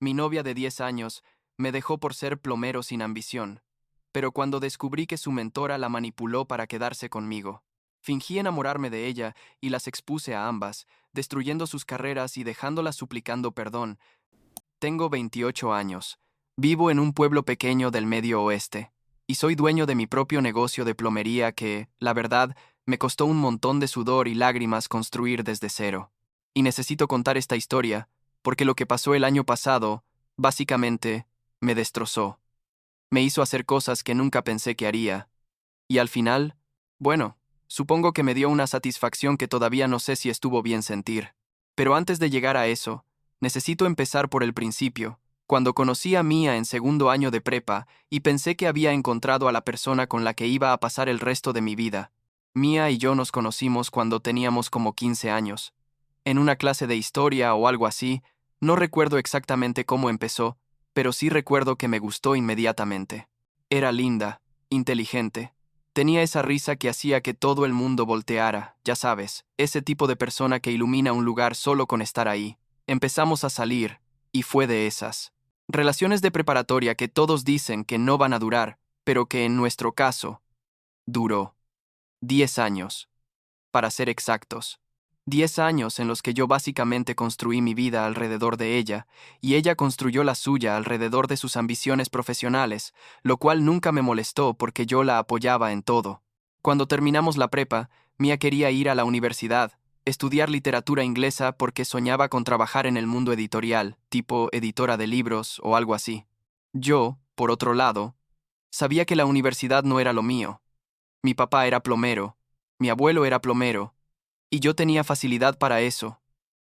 Mi novia de 10 años me dejó por ser plomero sin ambición, pero cuando descubrí que su mentora la manipuló para quedarse conmigo, fingí enamorarme de ella y las expuse a ambas, destruyendo sus carreras y dejándolas suplicando perdón. Tengo 28 años, vivo en un pueblo pequeño del Medio Oeste, y soy dueño de mi propio negocio de plomería que, la verdad, me costó un montón de sudor y lágrimas construir desde cero. Y necesito contar esta historia, porque lo que pasó el año pasado, básicamente, me destrozó. Me hizo hacer cosas que nunca pensé que haría. Y al final, bueno, supongo que me dio una satisfacción que todavía no sé si estuvo bien sentir. Pero antes de llegar a eso, necesito empezar por el principio, cuando conocí a Mia en segundo año de prepa y pensé que había encontrado a la persona con la que iba a pasar el resto de mi vida. Mia y yo nos conocimos cuando teníamos como 15 años. En una clase de historia o algo así, no recuerdo exactamente cómo empezó, pero sí recuerdo que me gustó inmediatamente. Era linda, inteligente. Tenía esa risa que hacía que todo el mundo volteara, ya sabes, ese tipo de persona que ilumina un lugar solo con estar ahí. Empezamos a salir, y fue de esas relaciones de preparatoria que todos dicen que no van a durar, pero que en nuestro caso, duró 10 años, para ser exactos. 10 años en los que yo básicamente construí mi vida alrededor de ella, y ella construyó la suya alrededor de sus ambiciones profesionales, lo cual nunca me molestó porque yo la apoyaba en todo. Cuando terminamos la prepa, Mia quería ir a la universidad, estudiar literatura inglesa porque soñaba con trabajar en el mundo editorial, tipo editora de libros o algo así. Yo, por otro lado, sabía que la universidad no era lo mío. Mi papá era plomero, mi abuelo era plomero, y yo tenía facilidad para eso,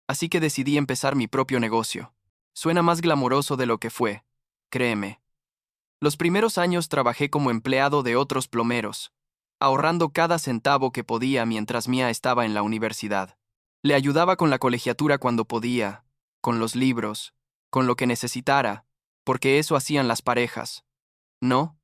así que decidí empezar mi propio negocio. Suena más glamoroso de lo que fue, créeme. Los primeros años trabajé como empleado de otros plomeros, ahorrando cada centavo que podía mientras Mia estaba en la universidad. Le ayudaba con la colegiatura cuando podía, con los libros, con lo que necesitara, porque eso hacían las parejas. ¿No?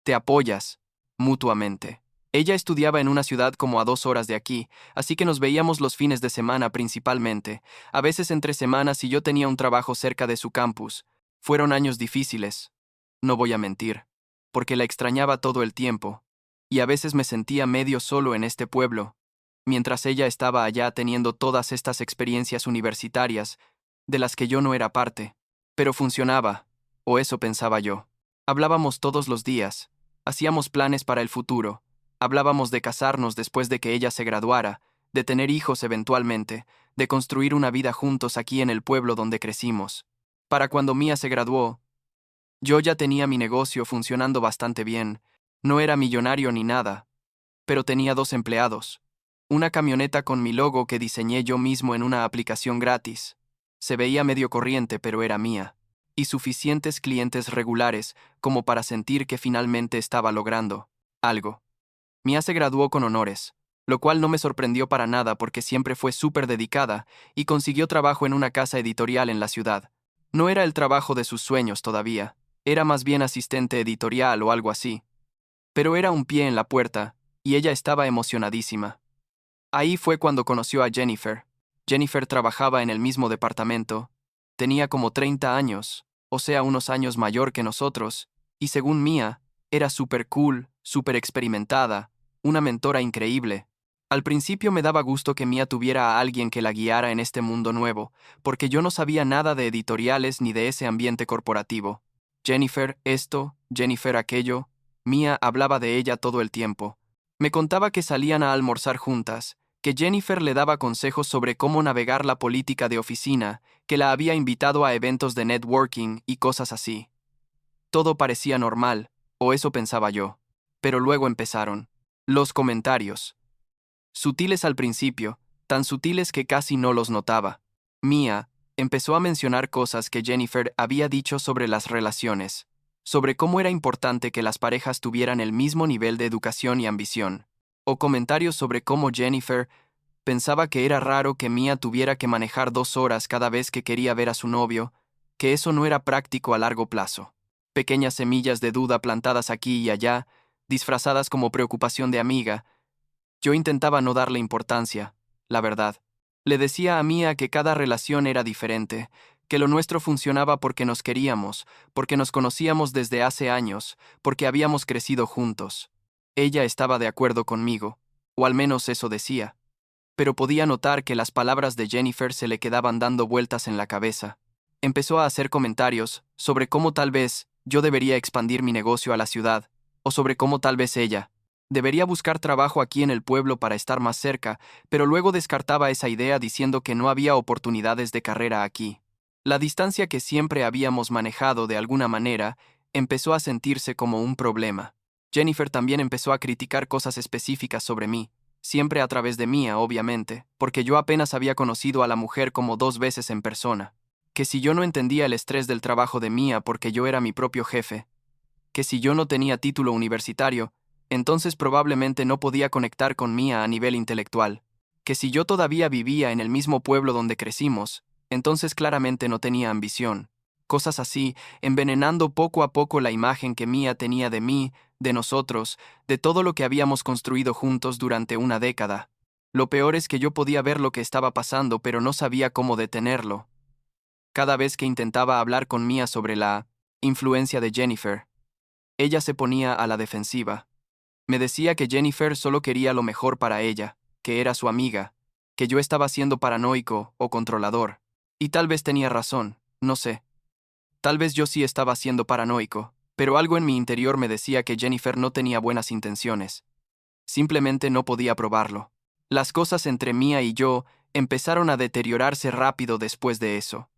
Te apoyas, mutuamente. Ella estudiaba en una ciudad como a 2 horas de aquí, así que nos veíamos los fines de semana principalmente, a veces entre semanas y yo tenía un trabajo cerca de su campus. Fueron años difíciles, no voy a mentir, porque la extrañaba todo el tiempo, y a veces me sentía medio solo en este pueblo, mientras ella estaba allá teniendo todas estas experiencias universitarias, de las que yo no era parte. Pero funcionaba, o eso pensaba yo. Hablábamos todos los días, hacíamos planes para el futuro, hablábamos de casarnos después de que ella se graduara, de tener hijos eventualmente, de construir una vida juntos aquí en el pueblo donde crecimos. Para cuando Mia se graduó, yo ya tenía mi negocio funcionando bastante bien, no era millonario ni nada, pero tenía 2 empleados. Una camioneta con mi logo que diseñé yo mismo en una aplicación gratis. Se veía medio corriente, pero era mía. Y suficientes clientes regulares como para sentir que finalmente estaba logrando algo. Mia se graduó con honores, lo cual no me sorprendió para nada porque siempre fue súper dedicada y consiguió trabajo en una casa editorial en la ciudad. No era el trabajo de sus sueños todavía, era más bien asistente editorial o algo así. Pero era un pie en la puerta, y ella estaba emocionadísima. Ahí fue cuando conoció a Jennifer. Jennifer trabajaba en el mismo departamento. Tenía como 30 años, o sea, unos años mayor que nosotros, y según Mia, era súper cool, súper experimentada, una mentora increíble. Al principio me daba gusto que Mia tuviera a alguien que la guiara en este mundo nuevo, porque yo no sabía nada de editoriales ni de ese ambiente corporativo. Jennifer esto, Jennifer aquello, Mia hablaba de ella todo el tiempo. Me contaba que salían a almorzar juntas, que Jennifer le daba consejos sobre cómo navegar la política de oficina, que la había invitado a eventos de networking y cosas así. Todo parecía normal, o eso pensaba yo. Pero luego empezaron los comentarios. Sutiles al principio, tan sutiles que casi no los notaba. Mia empezó a mencionar cosas que Jennifer había dicho sobre las relaciones, sobre cómo era importante que las parejas tuvieran el mismo nivel de educación y ambición, o comentarios sobre cómo Jennifer pensaba que era raro que Mia tuviera que manejar 2 horas cada vez que quería ver a su novio, que eso no era práctico a largo plazo. Pequeñas semillas de duda plantadas aquí y allá, disfrazadas como preocupación de amiga. Yo intentaba no darle importancia, la verdad. Le decía a Mia que cada relación era diferente, que lo nuestro funcionaba porque nos queríamos, porque nos conocíamos desde hace años, porque habíamos crecido juntos. Ella estaba de acuerdo conmigo, o al menos eso decía. Pero podía notar que las palabras de Jennifer se le quedaban dando vueltas en la cabeza. Empezó a hacer comentarios sobre cómo tal vez yo debería expandir mi negocio a la ciudad, o sobre cómo tal vez ella debería buscar trabajo aquí en el pueblo para estar más cerca, pero luego descartaba esa idea diciendo que no había oportunidades de carrera aquí. La distancia que siempre habíamos manejado de alguna manera empezó a sentirse como un problema. Jennifer también empezó a criticar cosas específicas sobre mí, siempre a través de Mia, obviamente, porque yo apenas había conocido a la mujer como 2 veces en persona. Que si yo no entendía el estrés del trabajo de Mia porque yo era mi propio jefe, que si yo no tenía título universitario, entonces probablemente no podía conectar con Mia a nivel intelectual, que si yo todavía vivía en el mismo pueblo donde crecimos, entonces claramente no tenía ambición. Cosas así, envenenando poco a poco la imagen que Mia tenía de mí, de nosotros, de todo lo que habíamos construido juntos durante una década. Lo peor es que yo podía ver lo que estaba pasando, pero no sabía cómo detenerlo. Cada vez que intentaba hablar con Mia sobre la influencia de Jennifer, ella se ponía a la defensiva. Me decía que Jennifer solo quería lo mejor para ella, que era su amiga, que yo estaba siendo paranoico o controlador. Y tal vez tenía razón, no sé. Tal vez yo sí estaba siendo paranoico, pero algo en mi interior me decía que Jennifer no tenía buenas intenciones. Simplemente no podía probarlo. Las cosas entre Mia y yo empezaron a deteriorarse rápido después de eso.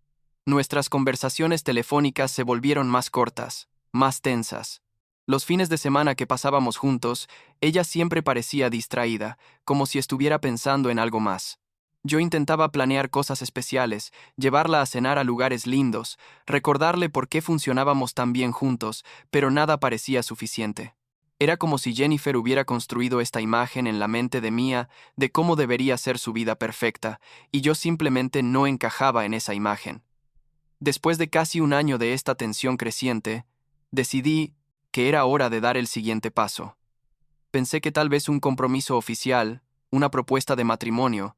Nuestras conversaciones telefónicas se volvieron más cortas, más tensas. Los fines de semana que pasábamos juntos, ella siempre parecía distraída, como si estuviera pensando en algo más. Yo intentaba planear cosas especiales, llevarla a cenar a lugares lindos, recordarle por qué funcionábamos tan bien juntos, pero nada parecía suficiente. Era como si Jennifer hubiera construido esta imagen en la mente de Mia de cómo debería ser su vida perfecta, y yo simplemente no encajaba en esa imagen. Después de casi un año de esta tensión creciente, decidí que era hora de dar el siguiente paso. Pensé que tal vez un compromiso oficial, una propuesta de matrimonio,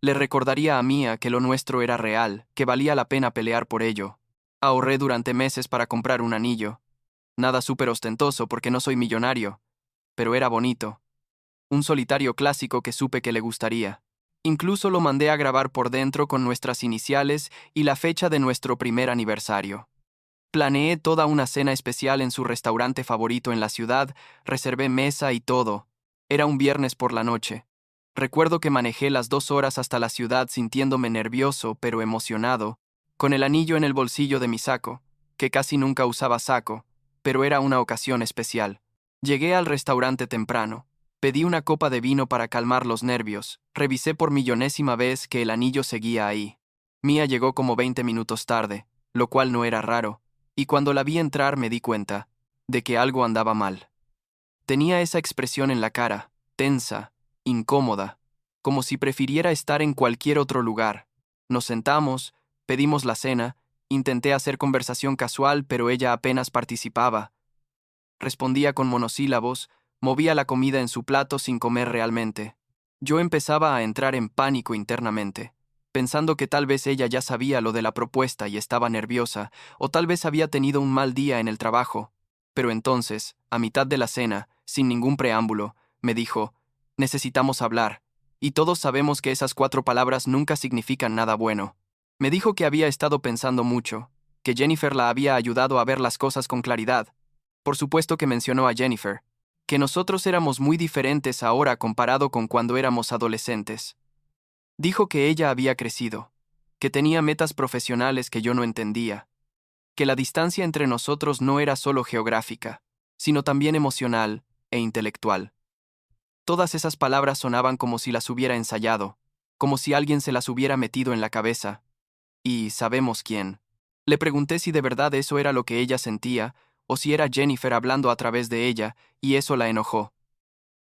le recordaría a Mia que lo nuestro era real, que valía la pena pelear por ello. Ahorré durante meses para comprar un anillo. Nada súper ostentoso porque no soy millonario, pero era bonito. Un solitario clásico que supe que le gustaría. Incluso lo mandé a grabar por dentro con nuestras iniciales y la fecha de nuestro primer aniversario. Planeé toda una cena especial en su restaurante favorito en la ciudad, reservé mesa y todo. Era un viernes por la noche. Recuerdo que manejé las 2 horas hasta la ciudad sintiéndome nervioso pero emocionado, con el anillo en el bolsillo de mi saco, que casi nunca usaba saco, pero era una ocasión especial. Llegué al restaurante temprano. Pedí una copa de vino para calmar los nervios. Revisé por millonésima vez que el anillo seguía ahí. Mia llegó como 20 minutos tarde, lo cual no era raro, y cuando la vi entrar me di cuenta de que algo andaba mal. Tenía esa expresión en la cara, tensa, incómoda, como si prefiriera estar en cualquier otro lugar. Nos sentamos, pedimos la cena, intenté hacer conversación casual, pero ella apenas participaba. Respondía con monosílabos, movía la comida en su plato sin comer realmente. Yo empezaba a entrar en pánico internamente, pensando que tal vez ella ya sabía lo de la propuesta y estaba nerviosa, o tal vez había tenido un mal día en el trabajo. Pero entonces, a mitad de la cena, sin ningún preámbulo, me dijo, necesitamos hablar, y todos sabemos que esas 4 palabras nunca significan nada bueno. Me dijo que había estado pensando mucho, que Jennifer la había ayudado a ver las cosas con claridad. Por supuesto que mencionó a Jennifer, que nosotros éramos muy diferentes ahora comparado con cuando éramos adolescentes. Dijo que ella había crecido, que tenía metas profesionales que yo no entendía, que la distancia entre nosotros no era solo geográfica, sino también emocional e intelectual. Todas esas palabras sonaban como si las hubiera ensayado, como si alguien se las hubiera metido en la cabeza. Y sabemos quién. Le pregunté si de verdad eso era lo que ella sentía, o si era Jennifer hablando a través de ella, y eso la enojó.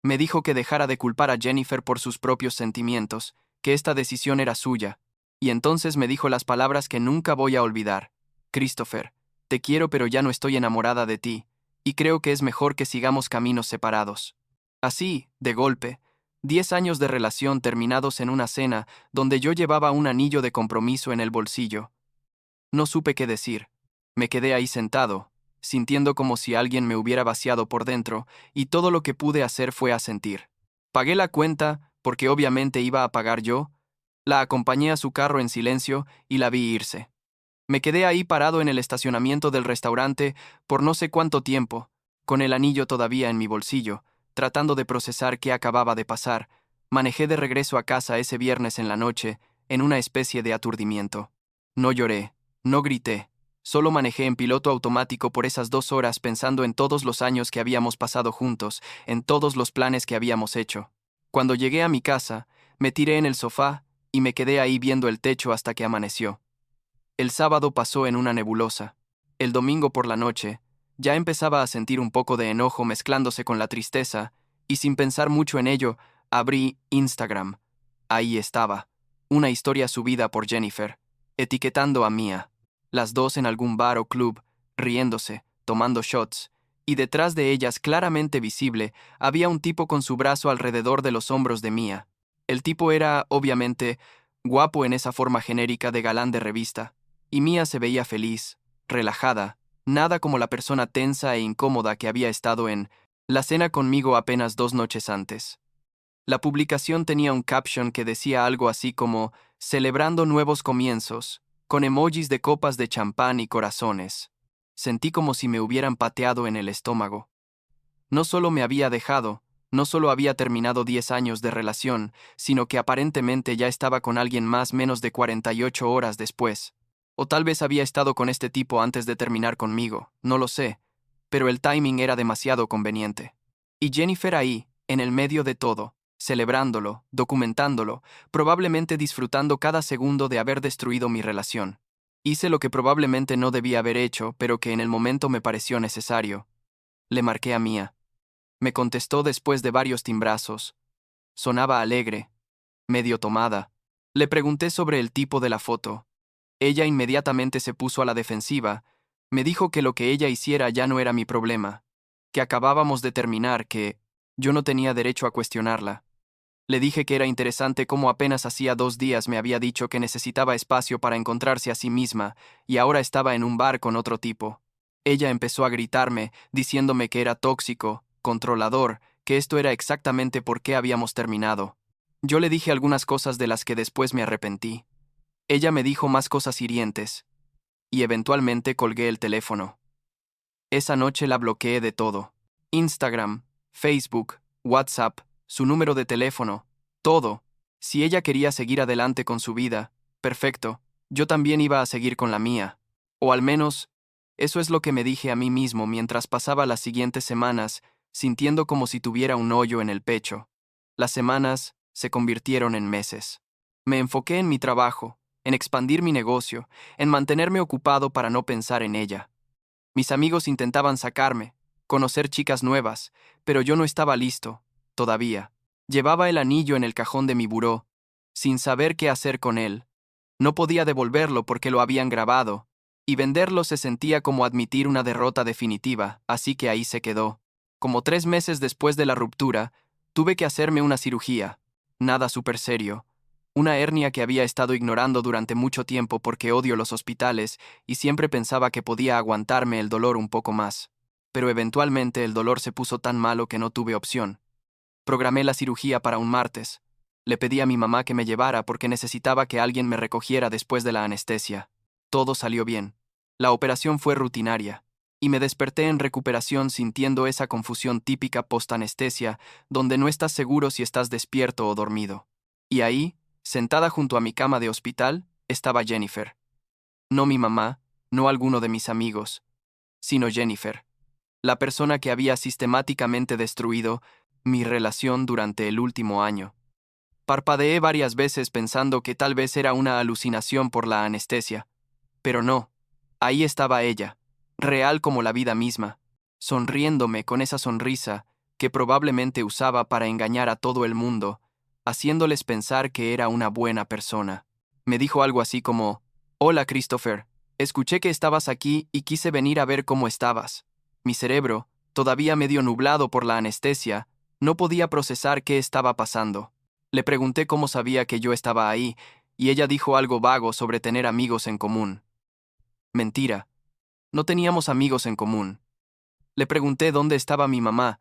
Me dijo que dejara de culpar a Jennifer por sus propios sentimientos, que esta decisión era suya, y entonces me dijo las palabras que nunca voy a olvidar. Christopher, te quiero pero ya no estoy enamorada de ti, y creo que es mejor que sigamos caminos separados. Así, de golpe, 10 años de relación terminados en una cena donde yo llevaba un anillo de compromiso en el bolsillo. No supe qué decir. Me quedé ahí sentado, sintiendo como si alguien me hubiera vaciado por dentro, y todo lo que pude hacer fue asentir. Pagué la cuenta, porque obviamente iba a pagar yo. La acompañé a su carro en silencio y la vi irse. Me quedé ahí parado en el estacionamiento del restaurante por no sé cuánto tiempo, con el anillo todavía en mi bolsillo, tratando de procesar qué acababa de pasar. Manejé de regreso a casa ese viernes en la noche, en una especie de aturdimiento. No lloré, no grité, solo manejé en piloto automático por esas 2 horas pensando en todos los años que habíamos pasado juntos, en todos los planes que habíamos hecho. Cuando llegué a mi casa, me tiré en el sofá y me quedé ahí viendo el techo hasta que amaneció. El sábado pasó en una nebulosa. El domingo por la noche, ya empezaba a sentir un poco de enojo mezclándose con la tristeza, y sin pensar mucho en ello, abrí Instagram. Ahí estaba, una historia subida por Jennifer, etiquetando a Mia. Las dos en algún bar o club, riéndose, tomando shots, y detrás de ellas, claramente visible, había un tipo con su brazo alrededor de los hombros de Mia. El tipo era, obviamente, guapo en esa forma genérica de galán de revista, y Mia se veía feliz, relajada, nada como la persona tensa e incómoda que había estado en la cena conmigo apenas 2 noches antes. La publicación tenía un caption que decía algo así como «Celebrando nuevos comienzos», con emojis de copas de champán y corazones. Sentí como si me hubieran pateado en el estómago. No solo me había dejado, no solo había terminado 10 años de relación, sino que aparentemente ya estaba con alguien más menos de 48 horas después. O tal vez había estado con este tipo antes de terminar conmigo, no lo sé, pero el timing era demasiado conveniente. Y Jennifer ahí, en el medio de todo, celebrándolo, documentándolo, probablemente disfrutando cada segundo de haber destruido mi relación. Hice lo que probablemente no debía haber hecho, pero que en el momento me pareció necesario. Le marqué a Mia. Me contestó después de varios timbrazos. Sonaba alegre, medio tomada. Le pregunté sobre el tipo de la foto. Ella inmediatamente se puso a la defensiva. Me dijo que lo que ella hiciera ya no era mi problema, que acabábamos de terminar, que yo no tenía derecho a cuestionarla. Le dije que era interesante cómo apenas hacía 2 días me había dicho que necesitaba espacio para encontrarse a sí misma, y ahora estaba en un bar con otro tipo. Ella empezó a gritarme, diciéndome que era tóxico, controlador, que esto era exactamente por qué habíamos terminado. Yo le dije algunas cosas de las que después me arrepentí. Ella me dijo más cosas hirientes, y eventualmente colgué el teléfono. Esa noche la bloqueé de todo. Instagram, Facebook, WhatsApp, su número de teléfono, todo. Si ella quería seguir adelante con su vida, perfecto, yo también iba a seguir con la mía. O al menos, eso es lo que me dije a mí mismo mientras pasaba las siguientes semanas, sintiendo como si tuviera un hoyo en el pecho. Las semanas se convirtieron en meses. Me enfoqué en mi trabajo, en expandir mi negocio, en mantenerme ocupado para no pensar en ella. Mis amigos intentaban sacarme, conocer chicas nuevas, pero yo no estaba listo, todavía. Llevaba el anillo en el cajón de mi buró, sin saber qué hacer con él. No podía devolverlo porque lo habían grabado, y venderlo se sentía como admitir una derrota definitiva, así que ahí se quedó. Como 3 meses después de la ruptura, tuve que hacerme una cirugía. Nada súper serio. Una hernia que había estado ignorando durante mucho tiempo porque odio los hospitales y siempre pensaba que podía aguantarme el dolor un poco más. Pero eventualmente el dolor se puso tan malo que no tuve opción. Programé la cirugía para un martes. Le pedí a mi mamá que me llevara porque necesitaba que alguien me recogiera después de la anestesia. Todo salió bien. La operación fue rutinaria, y me desperté en recuperación sintiendo esa confusión típica post-anestesia donde no estás seguro si estás despierto o dormido. Y ahí, sentada junto a mi cama de hospital, estaba Jennifer. No mi mamá, no alguno de mis amigos, sino Jennifer, la persona que había sistemáticamente destruido mi relación durante el último año. Parpadeé varias veces pensando que tal vez era una alucinación por la anestesia, pero no, ahí estaba ella, real como la vida misma, sonriéndome con esa sonrisa que probablemente usaba para engañar a todo el mundo, haciéndoles pensar que era una buena persona. Me dijo algo así como, «Hola, Christopher, escuché que estabas aquí y quise venir a ver cómo estabas». Mi cerebro, todavía medio nublado por la anestesia, no podía procesar qué estaba pasando. Le pregunté cómo sabía que yo estaba ahí, y ella dijo algo vago sobre tener amigos en común. Mentira. No teníamos amigos en común. Le pregunté dónde estaba mi mamá,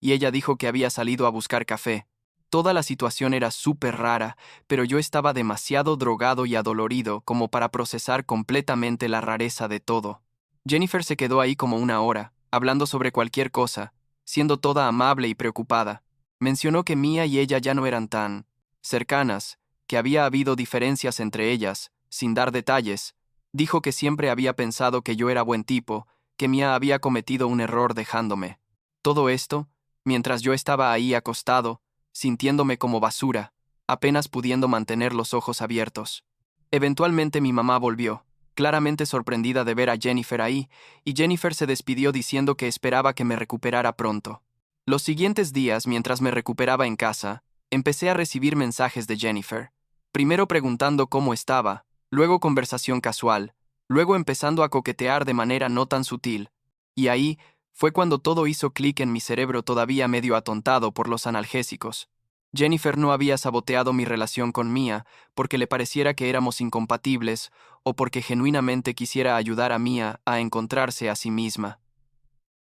y ella dijo que había salido a buscar café. Toda la situación era súper rara, pero yo estaba demasiado drogado y adolorido como para procesar completamente la rareza de todo. Jennifer se quedó ahí como una hora, hablando sobre cualquier cosa, siendo toda amable y preocupada. Mencionó que Mia y ella ya no eran tan cercanas, que había habido diferencias entre ellas, sin dar detalles. Dijo que siempre había pensado que yo era buen tipo, que Mia había cometido un error dejándome. Todo esto, mientras yo estaba ahí acostado, sintiéndome como basura, apenas pudiendo mantener los ojos abiertos. Eventualmente mi mamá volvió, claramente sorprendida de ver a Jennifer ahí, y Jennifer se despidió diciendo que esperaba que me recuperara pronto. Los siguientes días, mientras me recuperaba en casa, empecé a recibir mensajes de Jennifer, primero preguntando cómo estaba, luego conversación casual, luego empezando a coquetear de manera no tan sutil, y ahí fue cuando todo hizo clic en mi cerebro todavía medio atontado por los analgésicos. Jennifer no había saboteado mi relación con Mia porque le pareciera que éramos incompatibles o porque genuinamente quisiera ayudar a Mia a encontrarse a sí misma.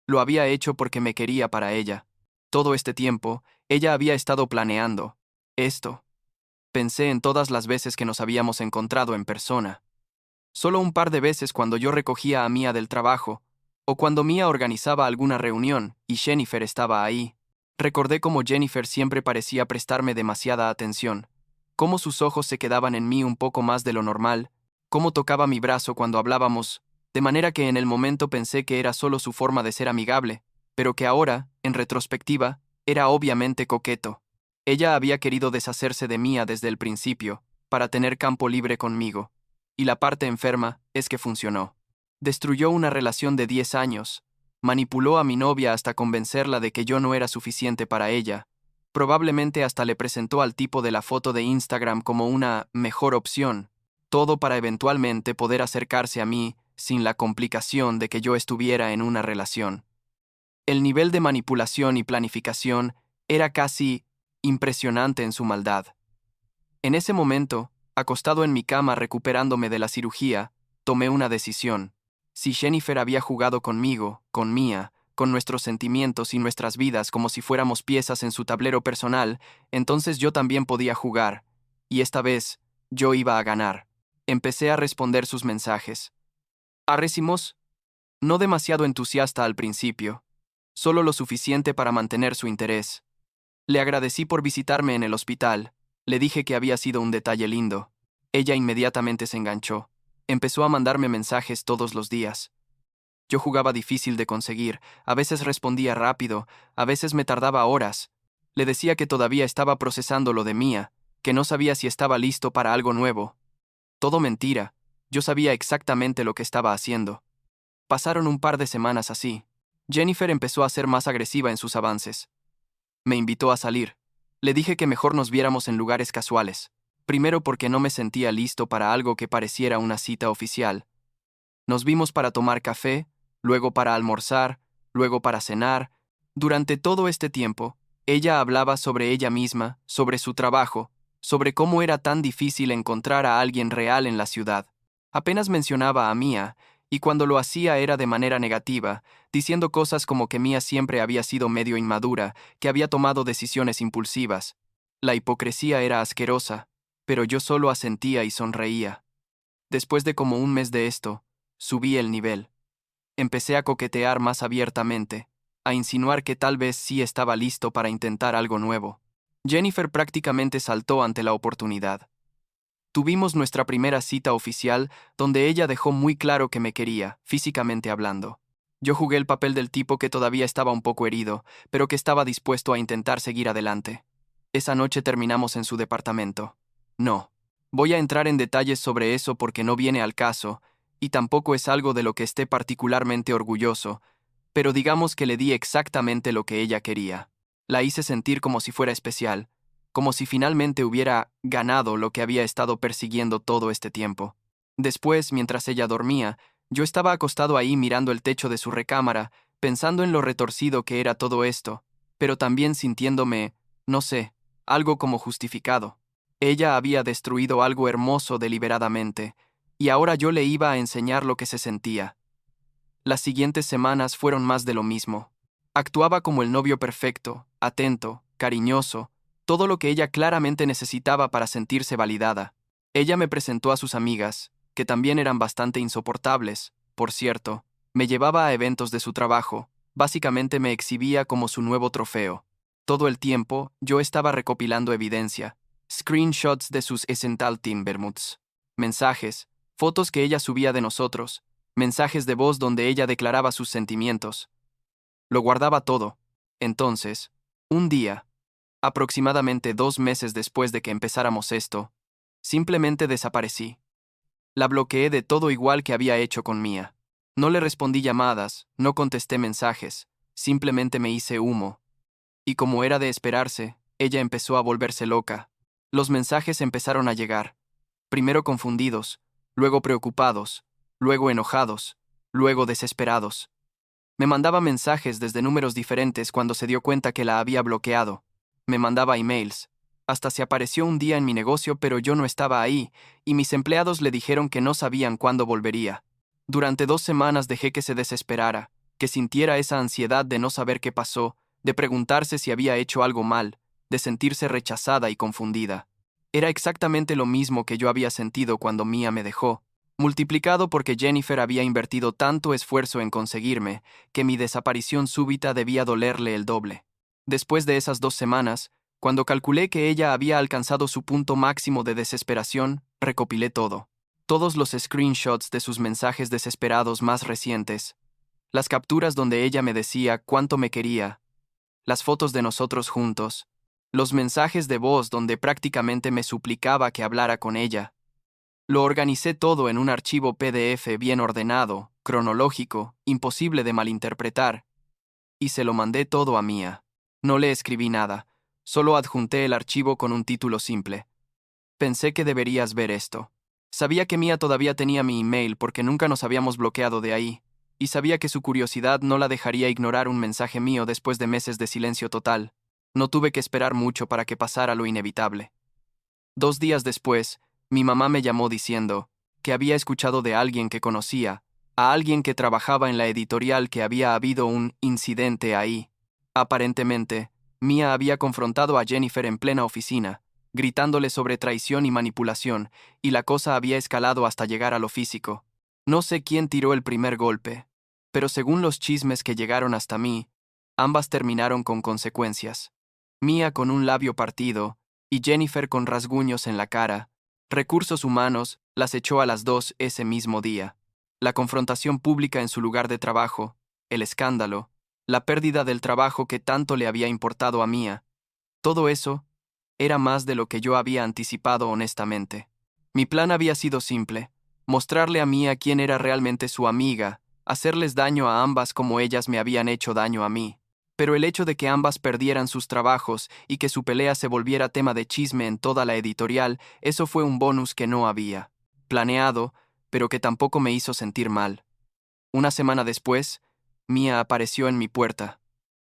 Lo había hecho porque me quería para ella. Todo este tiempo, ella había estado planeando esto. Pensé en todas las veces que nos habíamos encontrado en persona. Solo un par de veces cuando yo recogía a Mia del trabajo, o cuando Mia organizaba alguna reunión y Jennifer estaba ahí. Recordé cómo Jennifer siempre parecía prestarme demasiada atención, cómo sus ojos se quedaban en mí un poco más de lo normal, cómo tocaba mi brazo cuando hablábamos, de manera que en el momento pensé que era solo su forma de ser amigable, pero que ahora, en retrospectiva, era obviamente coqueto. Ella había querido deshacerse de Mia desde el principio, para tener campo libre conmigo. Y la parte enferma es que funcionó. Destruyó una relación de 10 años, manipuló a mi novia hasta convencerla de que yo no era suficiente para ella, probablemente hasta le presentó al tipo de la foto de Instagram como una mejor opción, todo para eventualmente poder acercarse a mí sin la complicación de que yo estuviera en una relación. El nivel de manipulación y planificación era casi impresionante en su maldad. En ese momento, acostado en mi cama recuperándome de la cirugía, tomé una decisión. Si Jennifer había jugado conmigo, con Mia, con nuestros sentimientos y nuestras vidas como si fuéramos piezas en su tablero personal, entonces yo también podía jugar, y esta vez yo iba a ganar. Empecé a responder sus mensajes. Arrecimos, no demasiado entusiasta al principio, solo lo suficiente para mantener su interés. Le agradecí por visitarme en el hospital. Le dije que había sido un detalle lindo. Ella inmediatamente se enganchó. Empezó a mandarme mensajes todos los días. Yo jugaba difícil de conseguir, a veces respondía rápido, a veces me tardaba horas. Le decía que todavía estaba procesando lo de Mia, que no sabía si estaba listo para algo nuevo. Todo mentira. Yo sabía exactamente lo que estaba haciendo. Pasaron un par de semanas así. Jennifer empezó a ser más agresiva en sus avances. Me invitó a salir. Le dije que mejor nos viéramos en lugares casuales. Primero porque no me sentía listo para algo que pareciera una cita oficial. Nos vimos para tomar café, luego para almorzar, luego para cenar. Durante todo este tiempo, ella hablaba sobre ella misma, sobre su trabajo, sobre cómo era tan difícil encontrar a alguien real en la ciudad. Apenas mencionaba a Mia, y cuando lo hacía era de manera negativa, diciendo cosas como que Mia siempre había sido medio inmadura, que había tomado decisiones impulsivas. La hipocresía era asquerosa, pero yo solo asentía y sonreía. Después de como un mes de esto, subí el nivel. Empecé a coquetear más abiertamente, a insinuar que tal vez sí estaba listo para intentar algo nuevo. Jennifer prácticamente saltó ante la oportunidad. Tuvimos nuestra primera cita oficial, donde ella dejó muy claro que me quería, físicamente hablando. Yo jugué el papel del tipo que todavía estaba un poco herido, pero que estaba dispuesto a intentar seguir adelante. Esa noche terminamos en su departamento. No. Voy a entrar en detalles sobre eso porque no viene al caso, y tampoco es algo de lo que esté particularmente orgulloso, pero digamos que le di exactamente lo que ella quería. La hice sentir como si fuera especial, como si finalmente hubiera ganado lo que había estado persiguiendo todo este tiempo. Después, mientras ella dormía, yo estaba acostado ahí mirando el techo de su recámara, pensando en lo retorcido que era todo esto, pero también sintiéndome, no sé, algo como justificado. Ella había destruido algo hermoso deliberadamente, y ahora yo le iba a enseñar lo que se sentía. Las siguientes semanas fueron más de lo mismo. Actuaba como el novio perfecto, atento, cariñoso, todo lo que ella claramente necesitaba para sentirse validada. Ella me presentó a sus amigas, que también eran bastante insoportables, por cierto. Me llevaba a eventos de su trabajo, básicamente me exhibía como su nuevo trofeo. Todo el tiempo, yo estaba recopilando evidencia, screenshots de sus Essental Timbermuts, mensajes, fotos que ella subía de nosotros, mensajes de voz donde ella declaraba sus sentimientos. Lo guardaba todo. Entonces, un día, aproximadamente 2 meses después de que empezáramos esto, simplemente desaparecí. La bloqueé de todo igual que había hecho con Mia. No le respondí llamadas, no contesté mensajes, simplemente me hice humo. Y como era de esperarse, ella empezó a volverse loca. Los mensajes empezaron a llegar. Primero confundidos, luego preocupados, luego enojados, luego desesperados. Me mandaba mensajes desde números diferentes cuando se dio cuenta que la había bloqueado. Me mandaba emails. Hasta se apareció un día en mi negocio, pero yo no estaba ahí, y mis empleados le dijeron que no sabían cuándo volvería. Durante 2 semanas dejé que se desesperara, que sintiera esa ansiedad de no saber qué pasó, de preguntarse si había hecho algo mal, de sentirse rechazada y confundida. Era exactamente lo mismo que yo había sentido cuando Mia me dejó, multiplicado porque Jennifer había invertido tanto esfuerzo en conseguirme, que mi desaparición súbita debía dolerle el doble. Después de esas 2 semanas, cuando calculé que ella había alcanzado su punto máximo de desesperación, recopilé todo. Todos los screenshots de sus mensajes desesperados más recientes, las capturas donde ella me decía cuánto me quería, las fotos de nosotros juntos, los mensajes de voz donde prácticamente me suplicaba que hablara con ella. Lo organicé todo en un archivo PDF bien ordenado, cronológico, imposible de malinterpretar, y se lo mandé todo a Mia. No le escribí nada, solo adjunté el archivo con un título simple. Pensé que deberías ver esto. Sabía que Mia todavía tenía mi email porque nunca nos habíamos bloqueado de ahí, y sabía que su curiosidad no la dejaría ignorar un mensaje mío después de meses de silencio total. No tuve que esperar mucho para que pasara lo inevitable. 2 días después, mi mamá me llamó diciendo que había escuchado de alguien que conocía, a alguien que trabajaba en la editorial, que había habido un incidente ahí. Aparentemente, Mia había confrontado a Jennifer en plena oficina, gritándole sobre traición y manipulación, y la cosa había escalado hasta llegar a lo físico. No sé quién tiró el primer golpe, pero según los chismes que llegaron hasta mí, ambas terminaron con consecuencias. Mia con un labio partido, y Jennifer con rasguños en la cara. Recursos Humanos las echó a las dos ese mismo día. La confrontación pública en su lugar de trabajo, el escándalo, la pérdida del trabajo que tanto le había importado a Mia, todo eso era más de lo que yo había anticipado honestamente. Mi plan había sido simple: mostrarle a Mia quién era realmente su amiga, hacerles daño a ambas como ellas me habían hecho daño a mí. Pero el hecho de que ambas perdieran sus trabajos y que su pelea se volviera tema de chisme en toda la editorial, eso fue un bonus que no había planeado, pero que tampoco me hizo sentir mal. Una semana después, Mia apareció en mi puerta.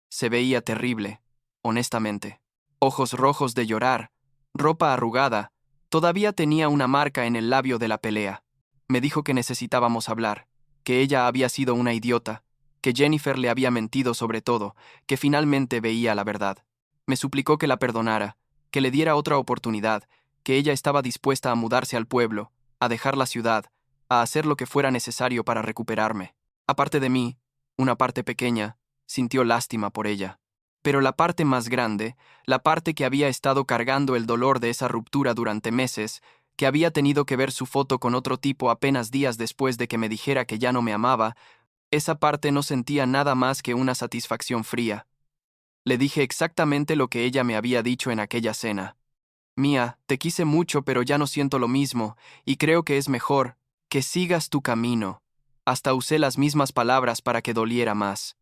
Se veía terrible, honestamente. Ojos rojos de llorar, ropa arrugada, todavía tenía una marca en el labio de la pelea. Me dijo que necesitábamos hablar, que ella había sido una idiota, que Jennifer le había mentido sobre todo, que finalmente veía la verdad. Me suplicó que la perdonara, que le diera otra oportunidad, que ella estaba dispuesta a mudarse al pueblo, a dejar la ciudad, a hacer lo que fuera necesario para recuperarme. Aparte de mí, una parte pequeña, sintió lástima por ella. Pero la parte más grande, la parte que había estado cargando el dolor de esa ruptura durante meses, que había tenido que ver su foto con otro tipo apenas días después de que me dijera que ya no me amaba, esa parte no sentía nada más que una satisfacción fría. Le dije exactamente lo que ella me había dicho en aquella cena. Mia, te quise mucho, pero ya no siento lo mismo, y creo que es mejor que sigas tu camino. Hasta usé las mismas palabras para que doliera más.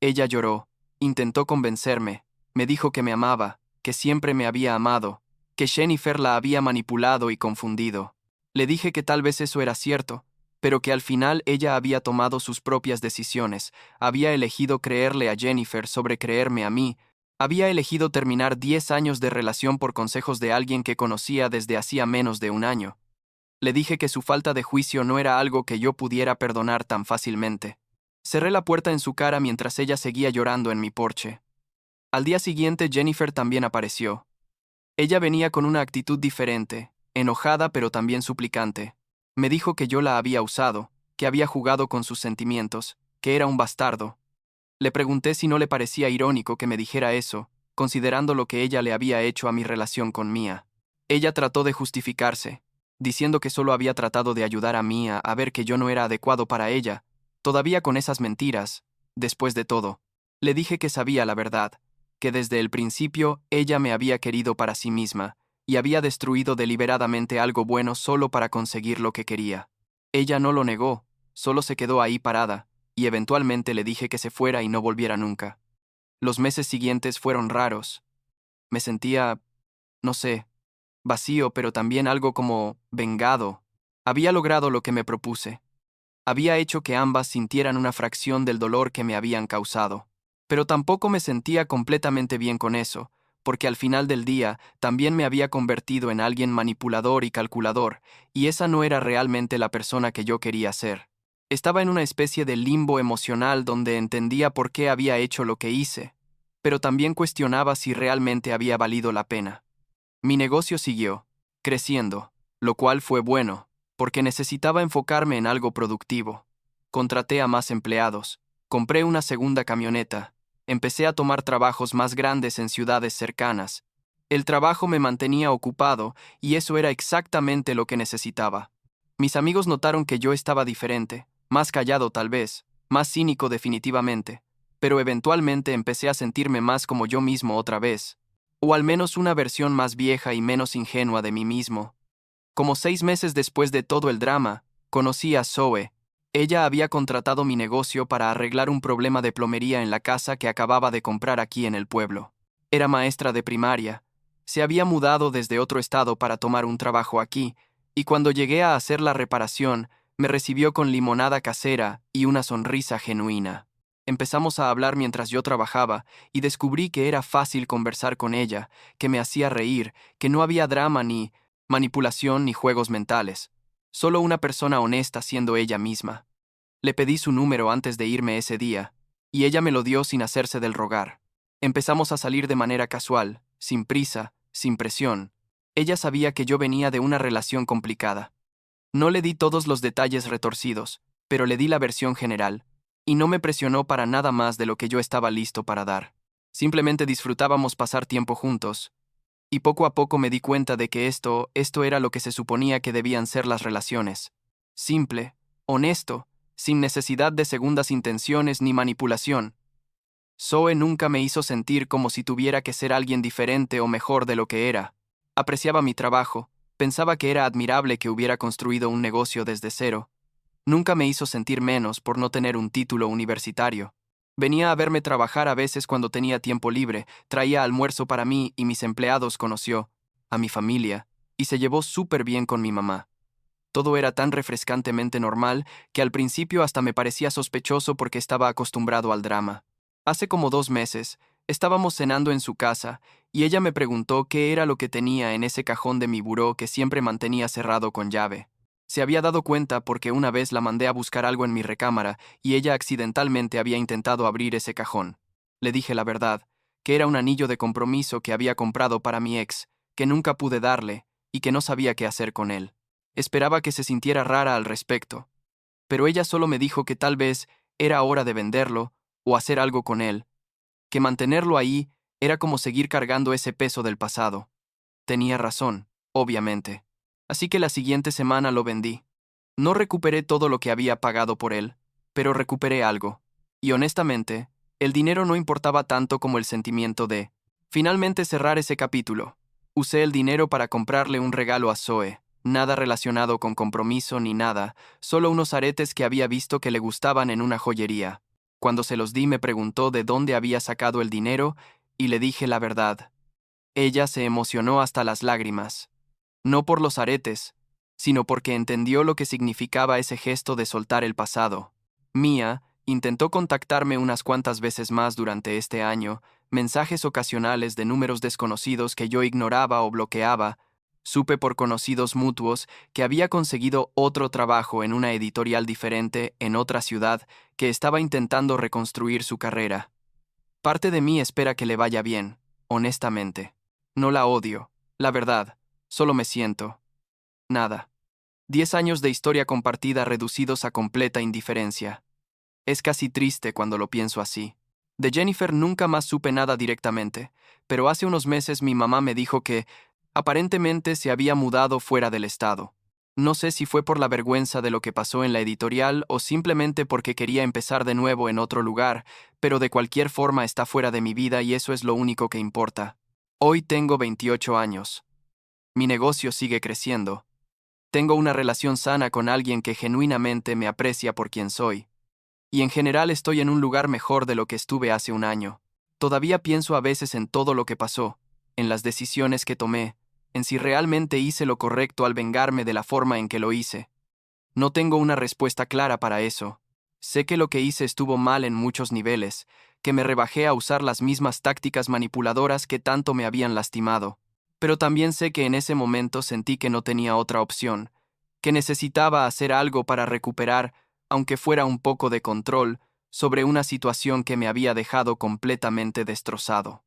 Ella lloró, intentó convencerme, me dijo que me amaba, que siempre me había amado, que Jennifer la había manipulado y confundido. Le dije que tal vez eso era cierto, pero que al final ella había tomado sus propias decisiones, había elegido creerle a Jennifer sobre creerme a mí, había elegido terminar 10 años de relación por consejos de alguien que conocía desde hacía menos de un año. Le dije que su falta de juicio no era algo que yo pudiera perdonar tan fácilmente. Cerré la puerta en su cara mientras ella seguía llorando en mi porche. Al día siguiente Jennifer también apareció. Ella venía con una actitud diferente, enojada pero también suplicante. Me dijo que yo la había usado, que había jugado con sus sentimientos, que era un bastardo. Le pregunté si no le parecía irónico que me dijera eso, considerando lo que ella le había hecho a mi relación con Mia. Ella trató de justificarse, diciendo que solo había tratado de ayudar a Mia a ver que yo no era adecuado para ella, todavía con esas mentiras. Después de todo, le dije que sabía la verdad, que desde el principio ella me había querido para sí misma, y había destruido deliberadamente algo bueno solo para conseguir lo que quería. Ella no lo negó, solo se quedó ahí parada, y eventualmente le dije que se fuera y no volviera nunca. Los meses siguientes fueron raros. Me sentía, no sé, vacío, pero también algo como vengado. Había logrado lo que me propuse. Había hecho que ambas sintieran una fracción del dolor que me habían causado. Pero tampoco me sentía completamente bien con eso, porque al final del día también me había convertido en alguien manipulador y calculador, y esa no era realmente la persona que yo quería ser. Estaba en una especie de limbo emocional donde entendía por qué había hecho lo que hice, pero también cuestionaba si realmente había valido la pena. Mi negocio siguió, creciendo, lo cual fue bueno, porque necesitaba enfocarme en algo productivo. Contraté a más empleados, compré una segunda camioneta, empecé a tomar trabajos más grandes en ciudades cercanas. El trabajo me mantenía ocupado y eso era exactamente lo que necesitaba. Mis amigos notaron que yo estaba diferente, más callado tal vez, más cínico definitivamente, pero eventualmente empecé a sentirme más como yo mismo otra vez, o al menos una versión más vieja y menos ingenua de mí mismo. Como 6 meses después de todo el drama, conocí a Zoe. Ella había contratado mi negocio para arreglar un problema de plomería en la casa que acababa de comprar aquí en el pueblo. Era maestra de primaria. Se había mudado desde otro estado para tomar un trabajo aquí, y cuando llegué a hacer la reparación, me recibió con limonada casera y una sonrisa genuina. Empezamos a hablar mientras yo trabajaba, y descubrí que era fácil conversar con ella, que me hacía reír, que no había drama ni manipulación ni juegos mentales. Solo una persona honesta siendo ella misma. Le pedí su número antes de irme ese día, y ella me lo dio sin hacerse del rogar. Empezamos a salir de manera casual, sin prisa, sin presión. Ella sabía que yo venía de una relación complicada. No le di todos los detalles retorcidos, pero le di la versión general, y no me presionó para nada más de lo que yo estaba listo para dar. Simplemente disfrutábamos pasar tiempo juntos, y poco a poco me di cuenta de que esto era lo que se suponía que debían ser las relaciones. Simple, honesto, sin necesidad de segundas intenciones ni manipulación. Zoe nunca me hizo sentir como si tuviera que ser alguien diferente o mejor de lo que era. Apreciaba mi trabajo, pensaba que era admirable que hubiera construido un negocio desde cero. Nunca me hizo sentir menos por no tener un título universitario. Venía a verme trabajar a veces cuando tenía tiempo libre, traía almuerzo para mí y mis empleados conoció, a mi familia, y se llevó súper bien con mi mamá. Todo era tan refrescantemente normal que al principio hasta me parecía sospechoso porque estaba acostumbrado al drama. Hace como 2 meses, estábamos cenando en su casa, y ella me preguntó qué era lo que tenía en ese cajón de mi buró que siempre mantenía cerrado con llave. Se había dado cuenta porque una vez la mandé a buscar algo en mi recámara y ella accidentalmente había intentado abrir ese cajón. Le dije la verdad, que era un anillo de compromiso que había comprado para mi ex, que nunca pude darle y que no sabía qué hacer con él. Esperaba que se sintiera rara al respecto, pero ella solo me dijo que tal vez era hora de venderlo o hacer algo con él, que mantenerlo ahí era como seguir cargando ese peso del pasado. Tenía razón, obviamente. Así que la siguiente semana lo vendí. No recuperé todo lo que había pagado por él, pero recuperé algo. Y honestamente, el dinero no importaba tanto como el sentimiento de finalmente cerrar ese capítulo. Usé el dinero para comprarle un regalo a Zoe, nada relacionado con compromiso ni nada, solo unos aretes que había visto que le gustaban en una joyería. Cuando se los di me preguntó de dónde había sacado el dinero y le dije la verdad. Ella se emocionó hasta las lágrimas. No por los aretes, sino porque entendió lo que significaba ese gesto de soltar el pasado. Mia intentó contactarme unas cuantas veces más durante este año, mensajes ocasionales de números desconocidos que yo ignoraba o bloqueaba, Supe por conocidos mutuos que había conseguido otro trabajo en una editorial diferente en otra ciudad, que estaba intentando reconstruir su carrera. Parte de mí espera que le vaya bien, honestamente. No la odio, la verdad, solo me siento. Nada. 10 años de historia compartida reducidos a completa indiferencia. Es casi triste cuando lo pienso así. De Jennifer nunca más supe nada directamente, pero hace unos meses mi mamá me dijo que, aparentemente, se había mudado fuera del estado. No sé si fue por la vergüenza de lo que pasó en la editorial o simplemente porque quería empezar de nuevo en otro lugar, pero de cualquier forma está fuera de mi vida y eso es lo único que importa. Hoy tengo 28 años. Mi negocio sigue creciendo. Tengo una relación sana con alguien que genuinamente me aprecia por quien soy. Y en general estoy en un lugar mejor de lo que estuve hace un año. Todavía pienso a veces en todo lo que pasó, en las decisiones que tomé, en si realmente hice lo correcto al vengarme de la forma en que lo hice. No tengo una respuesta clara para eso. Sé que lo que hice estuvo mal en muchos niveles, que me rebajé a usar las mismas tácticas manipuladoras que tanto me habían lastimado. Pero también sé que en ese momento sentí que no tenía otra opción, que necesitaba hacer algo para recuperar, aunque fuera un poco de control, sobre una situación que me había dejado completamente destrozado.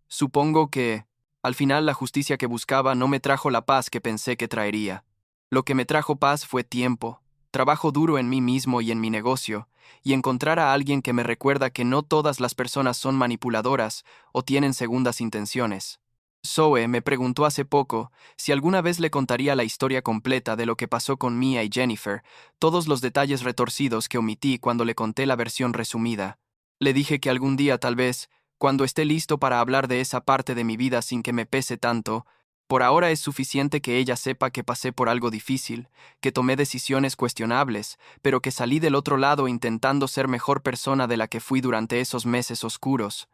Supongo que, al final, la justicia que buscaba no me trajo la paz que pensé que traería. Lo que me trajo paz fue tiempo, trabajo duro en mí mismo y en mi negocio, y encontrar a alguien que me recuerda que no todas las personas son manipuladoras o tienen segundas intenciones. Zoe me preguntó hace poco si alguna vez le contaría la historia completa de lo que pasó con Mia y Jennifer, todos los detalles retorcidos que omití cuando le conté la versión resumida. Le dije que algún día tal vez, cuando esté listo para hablar de esa parte de mi vida sin que me pese tanto, por ahora es suficiente que ella sepa que pasé por algo difícil, que tomé decisiones cuestionables, pero que salí del otro lado intentando ser mejor persona de la que fui durante esos meses oscuros.